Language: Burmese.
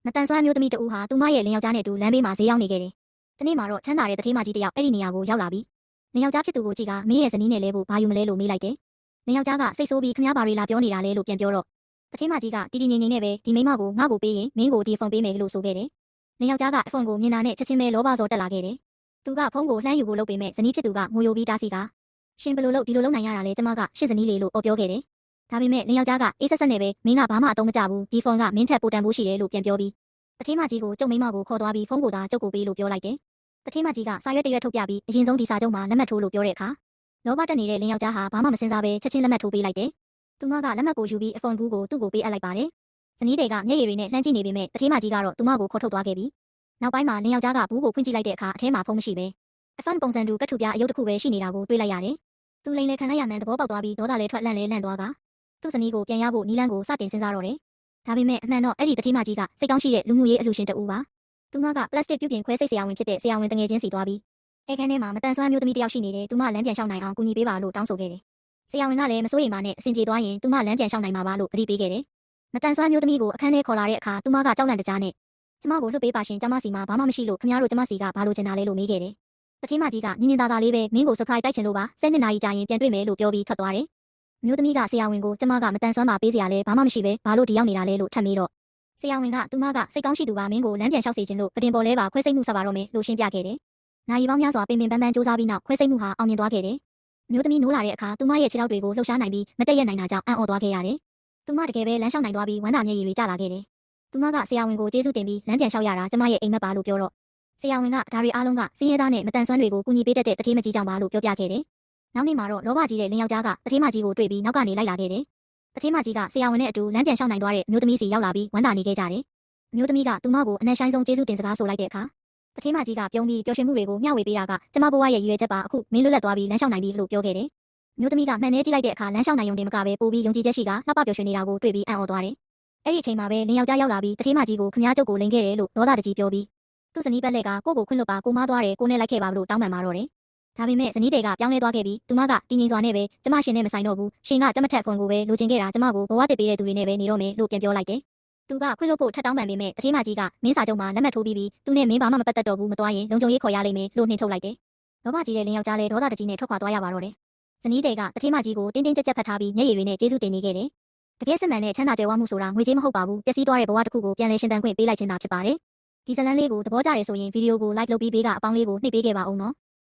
မတန်ဆွမ်းမျိုးသမီးတဦးဟာသူမရဲ့လင်ယောက်ျားနဲ့အတူလမ်းဘေးမှာဈေးရောက်နေခဲ့တယ်။တနေ့မှာတော့ချမ်းသာတဲ့တထေးမကြီးတစ်ယောက်အဲ့ဒီနေရာကိုရောက်လာပြီးလင်ယောက်ျားဖြစ်သူကိုကြည့်ကမင်းရဲ့ဇနီးနဲ့လဲဖို့ဘာယူမလဲလို့မေးလိုက်တယ်။လင်ယောက်ျားကစိတ်ဆိုးပြီးခမည်းဘာတွေလာပြောနေတာလဲလို့ပြန်ပြောတော့တထေးမကြီးကတီတီငိမ့်ငိမ့်နဲ့ပဲဒီမိန်းမကိုငါ့ကိုပေးရင်မင်းကိုဒီဖုန်းပေးမယ်လို့ဆိုခဲ့တယ်။လင်ယောက်ျားကအဖုန်းကိုမြင်တာနဲ့ချက်ချင်းပဲလောဘစောတက်လာခဲ့တယ်။သူကဖုန်းကိုလှမ်းယူဖို့လုပ်ပေမဲ့ဇနီးဖြစ်သူကငိုယိုပြီးတားဆီးကရှင်ဘယ်လိုလုပ်ဒီလိုလုပ်နိုင်ရတာလဲကျမကရှစ်ဇနီးလေးလို့ပြောခဲ့တယ်။ဒါပေမဲ့လင်ယောက်ျားကအေးဆက်ဆက်နဲ့ပဲမင်းကဘာမှအသုံးမကျဘူးဒီဖုန်းကမင်းထက်ပိုတန်ဖို့ရှိတယ်လို့ပြန်ပြောပြီးတထေးမကြီးကိုကျုပ်မိန်းမကိုခေါ်သွားပြီးဖုန်းကိုသာကျုပ်ကိုပေးလို့ပြောလိုက်တယ်။တထေးမကြီးကစာရွက်တရွက်ထုတ်ပြပြီးအရင်ဆုံးဒီစာချုပ်မှာလက်မှတ်ထိုးလို့ပြောတဲ့အခါလောဘတက်နေတဲ့လင်ယောက်ျားဟာဘာမှမစင်စားပဲချက်ချင်းလက်မှတ်ထိုးပေးလိုက်တယ်။သူမကလက်မှတ်ကိုယူပြီးအဖုန်းဘူးကိုသူ့ကိုပေးအပ်လိုက်ပါတယ်။ဇနီးတွေကမျက်ရည်တွေနဲ့လှမ်းကြည့်နေပေမဲ့တထေးမကြီးကတော့သူမကိုခေါ်ထုတ်သွားခဲ့ပြီးနောက်ပိုင်းမှာလင်ယောက်ျားကဘူးကိုဖွင့်ကြည့်လိုက်တဲ့အခါအထဲမှာဖုန်းမရှိပဲအဖန်ပုံစံတူကတ်ထူပြအယုတ်တစ်ခုပဲရှိနေတာကိုတွေ့လိုက်ရတယ်။သူလိန်လေခံလိုက်ရမှန်းသဘောပေါက်သွားပြီးဒေါသလဲထွက်လန့်လဲလန့်သွားကသူ့ဇနီးကိုပြန်ရဖို့နီလန်းကိုစတင်စဉ်းစားတော့တယ်။ဒါပေမဲ့အမှန်တော့အဲ့ဒီတထေးမကြီးကစိတ်ကောင်းရှိတဲ့လူမှုရေးအလှူရှင်တဦးပါ။သူမကပလတ်စတစ်ပြုပြင်ခွဲစိတ်ဆရာဝန်ဖြစ်တဲ့ဆရာဝန်တငယ်ချင်းစီသွားပြီးအဲခန်းထဲမှာမတန်ဆွမ်းမျိုးသမီးတယောက်ရှိနေတယ်။သူမလမ်းပြန်လျှောက်နိုင်အောင်ကူညီပေးပါလို့တောင်းဆိုခဲ့တယ်။ဆရာဝန်ကလည်းမစိုးရိမ်ပါနဲ့အဆင်ပြေသွားရင်သူမလမ်းပြန်လျှောက်နိုင်မှာပါလို့အတိပေးခဲ့တယ်။မတန်ဆွမ်းမျိုးသမီးကိုအခန်းထဲခေါ်လာတဲ့အခါသူမကကြောက်လန့်တကြားနဲ့ကျမကိုလွတ်ပေးပါရှင်ကျမစီမှာဘာမှမရှိလို့ခင်ဗျားတို့ကျမစီကဘာလို့ချင်တာလဲလို့မေးခဲ့တယ်။တထေးမကြီးကညင်ညင်သာသာလေးပဲမင်းကို surprise တိုက်ချင်လို့ပါ10နှစ်နာရီကြာရင်ပြန်တွေ့မယ်လို့ပြောပြီးထွက်သွားတယ်။မျိုးသမီးကဆရာဝန်ကိုကျမကမတန်ဆွမ်းပါပေးစရာလဲဘာမှမရှိပဲဘာလို့ဒီရောက်နေတာလဲလို့ထပ်မေးတော့ဆရာဝန်ကသူမကစိတ်ကောင်းရှိသူပါမင်းကိုလမ်းပြန်လျှောက်စေခြင်းလို့ကတင်ပေါ်လဲပါခွဲစိတ်မှုဆက်ပါတော့မယ်လို့ရှင်းပြခဲ့တယ်။နာရီပေါင်းများစွာပင်ပန်းပန်းစူးစမ်းပြီးနောက်ခွဲစိတ်မှုဟာအောင်မြင်သွားခဲ့တယ်။မျိုးသမီးနိုးလာတဲ့အခါသူမရဲ့ခြေထောက်တွေကိုလှုပ်ရှားနိုင်ပြီးမတက်ရက်နိုင်တာကြောင့်အံ့ဩသွားခဲ့ရတယ်။သူမတကယ်ပဲလမ်းလျှောက်နိုင်သွားပြီးဝမ်းသာမျက်ရည်တွေကျလာခဲ့တယ်။သူမကဆရာဝန်ကိုကျေးဇူးတင်ပြီးလမ်းပြန်လျှောက်ရတာကျမရဲ့အိမ်မက်ပါလို့ပြောတော့ဆရာဝန်ကဒါတွေအားလုံးကစင်းရဲသားနဲ့မတန်ဆွမ်းတွေကိုကူညီပေးတတ်တဲ့တထေးမကြီးကြောင့်ပါလို့ပြောပြခဲ့တယ်။နောက်နေ့မှာတော့လောဘကြီးတဲ့လင်ယောက်ျားကတထေးမကြီးကိုတွေ့ပြီးနောက်ကနေလိုက်လာခဲ့တယ်။တထေးမကြီးကဆရာဝန်နဲ့အတူလမ်းပြန်လျှောက်နိုင်သွားတဲ့မျိုးသမီးစီရောက်လာပြီးဝမ်းသာနေခဲ့ကြတယ်။မျိုးသမီးကသူမကိုအနက်ရှိုင်းဆုံးကျေးဇူးတင်စကားဆိုလိုက်တဲ့အခါတထေးမကြီးကပြုံးပြီးပျော်ရွှင်မှုတွေကိုမျှဝေပေးတာကကျမဘဝရဲ့ရည်ရွယ်ချက်ပါအခုမင်းလွတ်လပ်သွားပြီးလမ်းလျှောက်နိုင်ပြီလို့ပြောခဲ့တယ်။မျိုးသမီးကမှန်နေကြည့်လိုက်တဲ့အခါလမ်းလျှောက်နိုင်ုံတင်မကပဲပိုပြီးယုံကြည်ချက်ရှိကလှပပျော်ရွှင်နေတာကိုတွေ့ပြီးအံ့ဩသွားတယ်။အဲ့ဒီအချိန်မှာပဲလင်ယောက်ျားရောက်လာပြီးတထေးမကြီးကိုခမည်းကျုပ်ကိုလိန်ခဲ့တယ်လို့ဒေါသတကြီးပြောပြီးသူ့ဇနီးဘက်လက်ကကိုကိုခွင့်လွတ်ပါကိုမသွားတယ်ကိုနဲ့လိုက်ခဲ့ပါလို့တောင်းပန်มาတော့တယ်။ဒါပေမဲ့ဇနီးတွေကပြောင်းလဲသွားခဲ့ပြီးသူမကတင်းငင်စွာနဲ့ပဲကျမရှင်နဲ့မဆိုင်တော့ဘူးရှင်ကကျမထက်ဖွန်ကိုပဲလိုချင်ခဲ့တာကျမကိုဘဝတစ်ပေးတဲ့သူတွေနဲ့ပဲနေတော့မယ်လို့ပြန်ပြောလိုက်တယ်။သူကခွင့်လွတ်ဖို့ထပ်တောင်းပန်ပေမဲ့တထေးမကြီးကမင်းစာချုပ်မှာလက်မှတ်ထိုးပြီးသူနဲ့မင်းဘာမှမပတ်သက်တော့ဘူးမသွားရင်လုံခြုံရေးခေါ်ရလိမ့်မယ်လို့နှင်ထုတ်လိုက်တယ်။လောဘကြီးတဲ့လင်ယောက်ျားလည်းဒေါသတကြီးနဲ့ထွက်ခွာသွားရပါတော့တယ်။ဇနီးတွေကတထေးမကြီးကိုတင်းတင်းကြပ်ကြပ်ဖတ်ထားပြီးမျက်ရည်တွေနဲ့ကျေးဇူးတင်နေခဲ့တယ်။တကယ်စစ်မှန်တဲ့ချမ်းသာကြွယ်ဝမှုဆိုတာငွေကြေးမဟုတ်ပါဘူးပျက်စီးသွားတဲ့ဘဝတစ်ခုကိုပြန်လည်ရှင်သန်ခွင့်ပေးလိုက်ခြင်းသာဖြစ်ပါတယ်။ဒီဇလန်းလေးကိုသဘောကျတယ်ဆိုရင်ဗီဒီယိုကို like လုပ်ပြီးဘေးကအပေါင်းလေးကိုနှိပ်ပေးခဲ့ပါဦးနော်။